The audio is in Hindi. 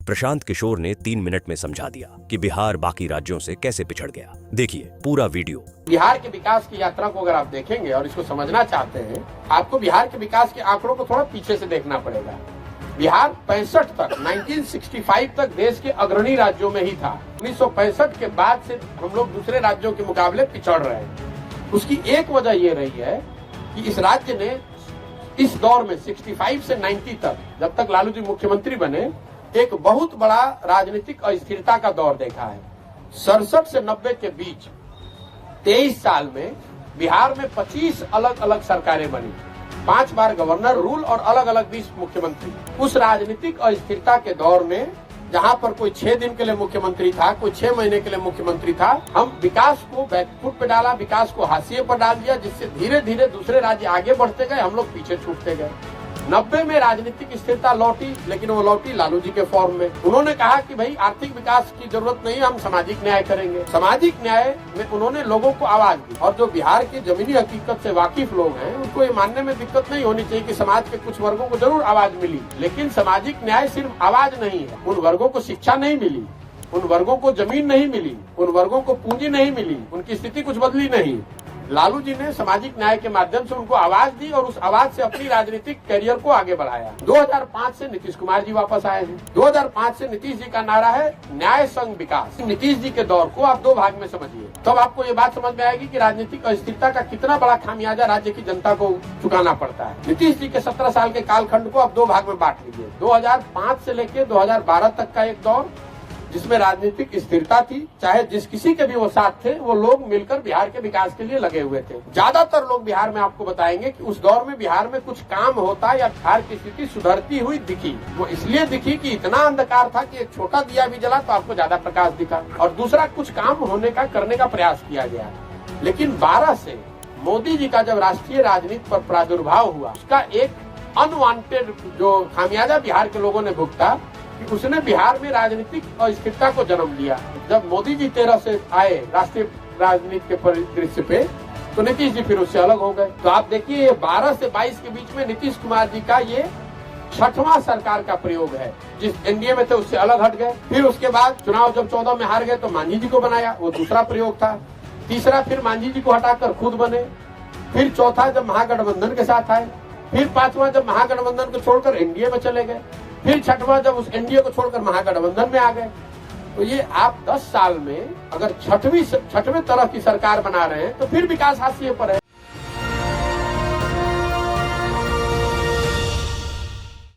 प्रशांत किशोर ने 3 मिनट में समझा दिया कि बिहार बाकी राज्यों से कैसे पिछड़ गया। देखिए पूरा वीडियो। बिहार के विकास की यात्रा को अगर आप देखेंगे और इसको समझना चाहते हैं, आपको बिहार के विकास के आंकड़ों को थोड़ा पीछे से देखना पड़ेगा। बिहार 65 तक 1965 तक देश के अग्रणी राज्यों में ही था। 1965 के बाद से हम लोग दूसरे राज्यों के मुकाबले पिछड़ रहे हैं। उसकी एक वजह ये रही है कि इस राज्य ने इस दौर में 65 से 90 तक, जब तक लालू जी मुख्यमंत्री बने, एक बहुत बड़ा राजनीतिक अस्थिरता का दौर देखा है। 67 से 90 के बीच 23 साल में बिहार में 25 अलग अलग सरकारें बनी, 5 बार गवर्नर रूल और अलग अलग 20 मुख्यमंत्री। उस राजनीतिक अस्थिरता के दौर में जहां पर कोई 6 दिन के लिए मुख्यमंत्री था, कोई 6 महीने के लिए मुख्यमंत्री था, हम विकास को बैकफुट पे डाला, विकास को हाशिए पर डाल दिया, जिससे धीरे धीरे दूसरे राज्य आगे बढ़ते गए, हम लोग पीछे छूटते गए। 90 में राजनीतिक स्थिरता लौटी, लेकिन वो लौटी लालू जी के फॉर्म में। उन्होंने कहा कि भाई आर्थिक विकास की जरूरत नहीं, हम सामाजिक न्याय करेंगे। सामाजिक न्याय में उन्होंने लोगों को आवाज दी, और जो बिहार की जमीनी हकीकत से वाकिफ लोग हैं, उनको ये मानने में दिक्कत नहीं होनी चाहिए कि समाज के कुछ वर्गों को जरूर आवाज मिली, लेकिन सामाजिक न्याय सिर्फ आवाज नहीं है। उन वर्गों को शिक्षा नहीं मिली, उन वर्गों को जमीन नहीं मिली, उन वर्गों को पूंजी नहीं मिली, उनकी स्थिति कुछ बदली नहीं। लालू जी ने सामाजिक न्याय के माध्यम से उनको आवाज दी और उस आवाज से अपनी राजनीतिक करियर को आगे बढ़ाया। 2005 से नीतीश कुमार जी वापस आए हैं। 2005 से नीतीश जी का नारा है न्याय संग विकास। नीतीश जी के दौर को आप 2 भाग में समझिए, तब आपको ये बात समझ में आएगी कि राजनीतिक अस्थिरता का कितना बड़ा खामियाजा राज्य की जनता को चुकाना पड़ता है। नीतीश जी के 17 साल के कालखंड को आप 2 भाग में बांट लीजिए। 2005 से लेकर 2012 तक का एक दौर जिसमें राजनीतिक स्थिरता थी, चाहे जिस किसी के भी वो साथ थे, वो लोग मिलकर बिहार के विकास के लिए लगे हुए थे। ज्यादातर लोग बिहार में आपको बताएंगे कि उस दौर में बिहार में कुछ काम होता या बिहार की स्थिति सुधरती हुई दिखी। वो इसलिए दिखी कि इतना अंधकार था कि एक छोटा दिया भी जला तो आपको ज्यादा प्रकाश दिखा, और दूसरा कुछ काम होने का, करने का प्रयास किया गया। लेकिन 12 से मोदी जी का जब राष्ट्रीय राजनीति पर प्रादुर्भाव हुआ, उसका एक अनवांटेड जो खामियाजा बिहार के लोगों ने भुगता कि उसने बिहार में राजनीतिक अस्थिरता को जन्म दिया। जब मोदी जी 13 से आए राष्ट्रीय राजनीति के परिदृश्य पे, तो नीतीश जी फिर उससे अलग हो गए। तो आप देखिए, ये 12 से 22 के बीच में नीतीश कुमार जी का ये 6वां सरकार का प्रयोग है। जिस एनडीए में थे उससे अलग हट गए। फिर उसके बाद चुनाव जब 14 में हार गए तो मांझी जी को बनाया, वो दूसरा प्रयोग था। तीसरा फिर मांझी जी को हटाकर खुद बने। फिर चौथा जब महागठबंधन के साथ आए। फिर 5वां जब महागठबंधन को छोड़कर एनडीए में चले गए। फिर 6वां जब उस एनडीए को छोड़कर महागठबंधन में आ गए। तो ये आप 10 साल में अगर 6वें तरह की सरकार बना रहे हैं, तो फिर विकास हाशिए पर है।